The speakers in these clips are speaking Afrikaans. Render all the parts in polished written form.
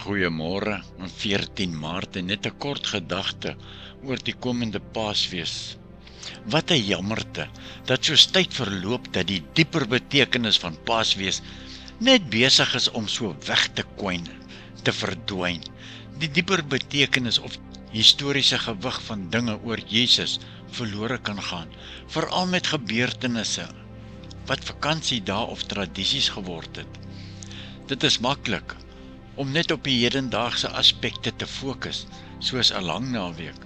Goeiemôre, 14 Maart en net 'n kort gedagte oor die komende Paasfees. Wat 'n jammerte dat soos tyd verloop dat die dieper betekenis van Paasfees net besig is om so weg te kwyn, te verdwyn. Die dieper betekenis of historiese gewig van dinge oor Jesus verlore kan gaan, veral met gebeurtenisse wat vakansiedae of tradisies geword het. Dit is maklik om net op die hedendaagse aspekte te fokus, soos 'n lang naweek,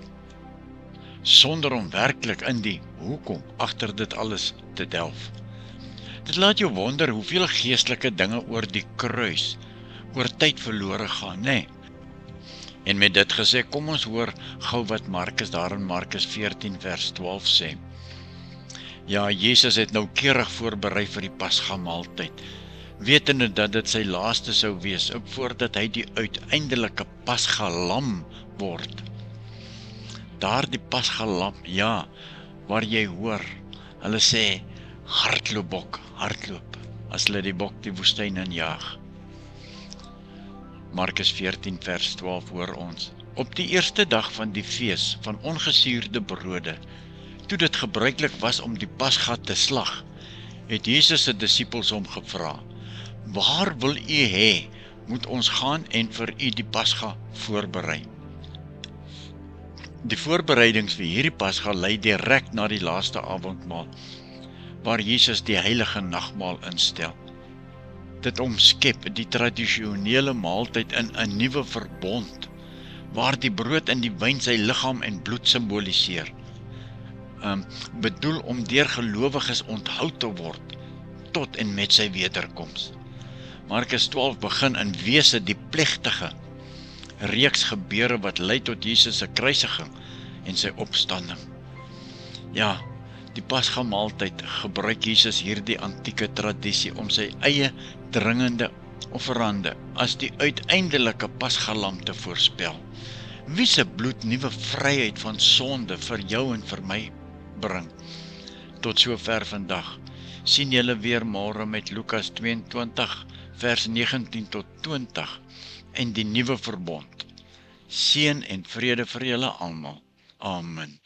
sonder om werklik in die hoekom agter dit alles te delf. Dit laat jou wonder hoeveel geestelike dinge oor die kruis, oor tyd verlore gaan, né? En met dit gesê, kom ons hoor gou wat Markus daar in Markus 14 vers 12 sê. Ja, Jesus het noukeurig voorberei vir die Pasga-maaltyd, wetende dat dit sy laaste sou wees, voordat hy die uiteindelike Pasga-lam word. Daar die Pasga-lam, ja, waar jy hoor, hulle sê, hardloop bok, hardloop, as hulle die bok die woestyn injaag. Markus 14 vers 12 hoor ons, op die eerste dag van die fees van ongesuurde brode, toe dit gebruiklik was om die Pasga te slag, het Jesus se disippels hom gevra, waar wil u hê, moet ons gaan en vir u die Pasga voorberei? Die voorbereidings vir hierdie Pasga lei direk na die laaste avondmaal, waar Jesus die heilige nagmaal instel. Dit omskep die tradisionele maaltyd in 'n nuwe verbond, waar die brood en die wyn sy liggaam en bloed simboliseer, bedoel om deur gelowiges onthou te word, tot en met sy wederkoms. Markus 12 begin in wese die plegtige reeks gebeure wat lei tot Jesus se kruisiging en sy opstanding. Ja, die Pasga-maaltyd gebruik Jesus hierdie antieke tradisie om sy eie dringende offerande as die uiteindelike Pasga-lam te voorspel. Wie se bloed nuwe vryheid van sonde vir jou en vir my bring. Tot sover vandag. Sien julle weer môre met Lukas 22 vers 19 tot 20 en die nuwe verbond. Seën en vrede vir julle almal. Amen.